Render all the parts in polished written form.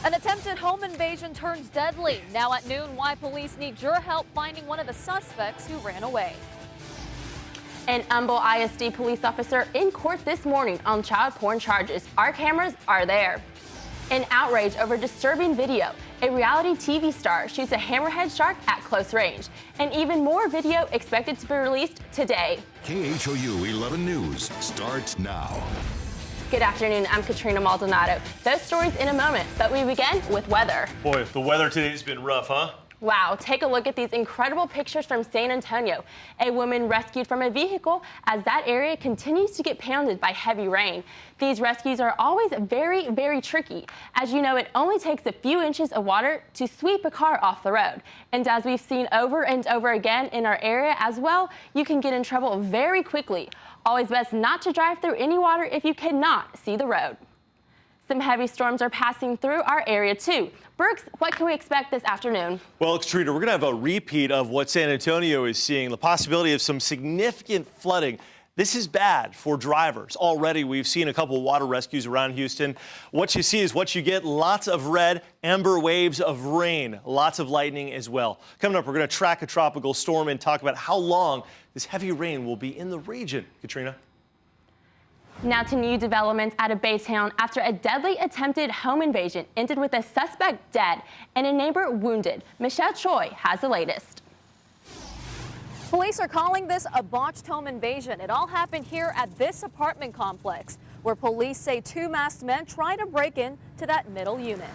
An attempted home invasion turns deadly. Now at noon, why police need your help finding one of the suspects who ran away. An Humble ISD police officer in court this morning on child porn charges. Our cameras are there. An outrage over disturbing video. A reality TV star shoots a hammerhead shark at close range. And even more video expected to be released today. KHOU 11 News starts now. Good afternoon, I'm Katrina Maldonado. Those stories in a moment, but we begin with weather. Boy, the weather today's been rough, huh? Wow, take a look at these incredible pictures from San Antonio. A woman rescued from a vehicle as that area continues to get pounded by heavy rain. These rescues are always very, very tricky. As you know, it only takes a few inches of water to sweep a car off the road. And as we've seen over and over again in our area as well, you can get in trouble very quickly. Always best not to drive through any water if you cannot see the road. Some heavy storms are passing through our area too. Brooks, what can we expect this afternoon? Well, Katrina, we're going to have a repeat of what San Antonio is seeing, the possibility of some significant flooding. This is bad for drivers. Already, we've seen a couple of water rescues around Houston. What you see is what you get. Lots of red, amber waves of rain, lots of lightning as well. Coming up, we're going to track a tropical storm and talk about how long this heavy rain will be in the region. Katrina? Now to new developments out of Baytown after a deadly attempted home invasion ended with a suspect dead and a neighbor wounded. Michelle Choi has the latest. Police are calling this a botched home invasion. It all happened here at this apartment complex, where police say two masked men tried to break into that middle unit.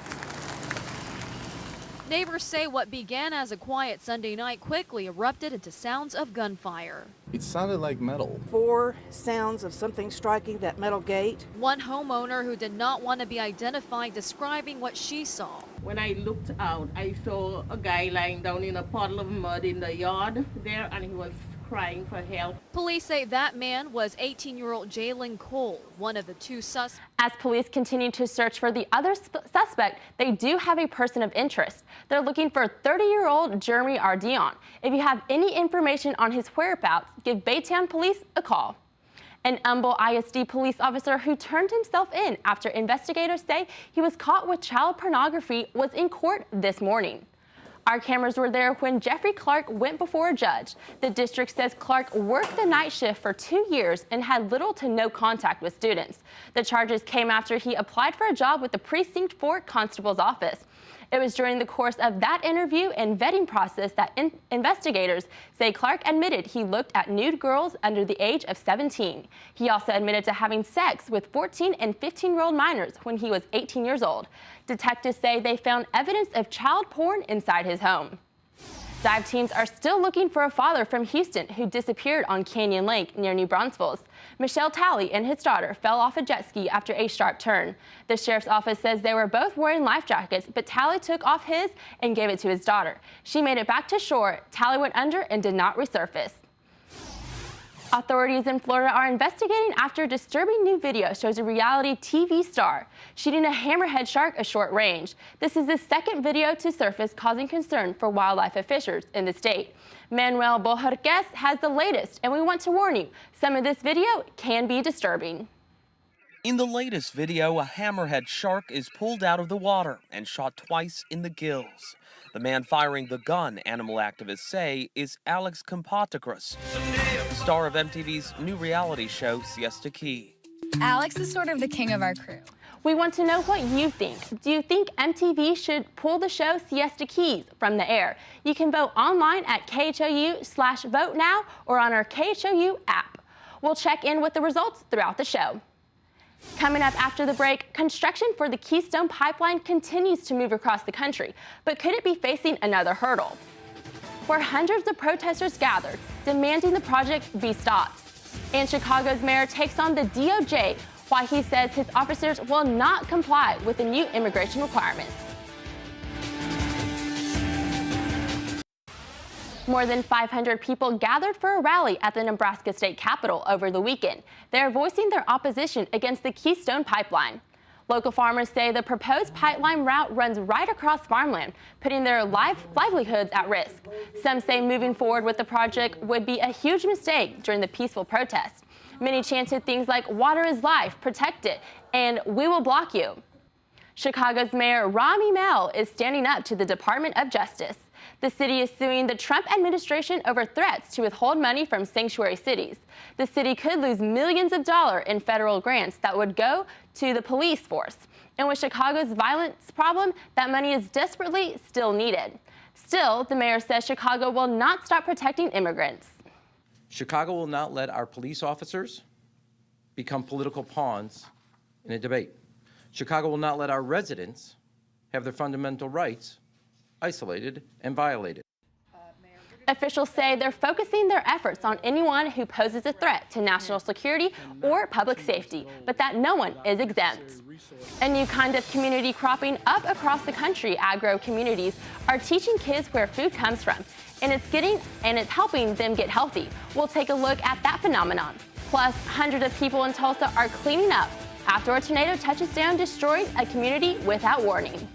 Neighbors say what began as a quiet Sunday night quickly erupted into sounds of gunfire. It sounded like metal. 4 sounds of something striking that metal gate. One homeowner who did not want to be identified describing what she saw. When I looked out, I saw a guy lying down in a puddle of mud in the yard there, and he was crying for help. Police say that man was 18-year-old Jalen Cole, one of the two suspects. As police continue to search for the other suspect, they do have a person of interest. They're looking for 30-year-old Jeremy Ardion. If you have any information on his whereabouts, give Baytown Police a call. An Humble ISD police officer who turned himself in after investigators say he was caught with child pornography was in court this morning. Our cameras were there when Jeffrey Clark went before a judge. The district says Clark worked the night shift for 2 years and had little to no contact with students. The charges came after he applied for a job with the Precinct 4 Constable's office. It was during the course of that interview and vetting process that investigators say Clark admitted he looked at nude girls under the age of 17. He also admitted to having sex with 14 and 15-year-old minors when he was 18 years old. Detectives say they found evidence of child porn inside his home. Dive teams are still looking for a father from Houston who disappeared on Canyon Lake near New Braunfels. Michelle Talley and his daughter fell off a jet ski after a sharp turn. The sheriff's office says they were both wearing life jackets, but Talley took off his and gave it to his daughter. She made it back to shore. Talley went under and did not resurface. Authorities in Florida are investigating after a disturbing new video shows a reality TV star shooting a hammerhead shark at short range. This is the second video to surface, causing concern for wildlife officials in the state. Manuel Bojorquez has the latest, and we want to warn you, some of this video can be disturbing. In the latest video, a hammerhead shark is pulled out of the water and shot twice in the gills. The man firing the gun, animal activists say, is Alex Compatacris, the star of MTV's new reality show, Siesta Key. Alex is sort of the king of our crew. We want to know what you think. Do you think MTV should pull the show Siesta Keys from the air? You can vote online at KHOU/vote now or on our KHOU app. We'll check in with the results throughout the show. Coming up after the break, construction for the Keystone Pipeline continues to move across the country, but could it be facing another hurdle? Where hundreds of protesters gathered, demanding the project be stopped. And Chicago's mayor takes on the DOJ, why he says his officers will not comply with the new immigration requirements. More than 500 people gathered for a rally at the Nebraska State Capitol over the weekend. They're voicing their opposition against the Keystone Pipeline. Local farmers say the proposed pipeline route runs right across farmland, putting their livelihoods at risk. Some say moving forward with the project would be a huge mistake during the peaceful protests. Many chanted things like "water is life, protect it," and "we will block you." Chicago's Mayor Rami Malek is standing up to the Department of Justice. The city is suing the Trump administration over threats to withhold money from sanctuary cities. The city could lose millions of dollars in federal grants that would go to the police force. And with Chicago's violence problem, that money is desperately still needed. Still, the mayor says Chicago will not stop protecting immigrants. Chicago will not let our police officers become political pawns in a debate. Chicago will not let our residents have their fundamental rights isolated and violated. Officials say they're focusing their efforts on anyone who poses a threat to national security or public safety, but that no one is exempt. A new kind of community cropping up across the country, agro communities, are teaching kids where food comes from, and it's helping them get healthy. We'll take a look at that phenomenon. Plus, hundreds of people in Tulsa are cleaning up after a tornado touches down, destroying a community without warning.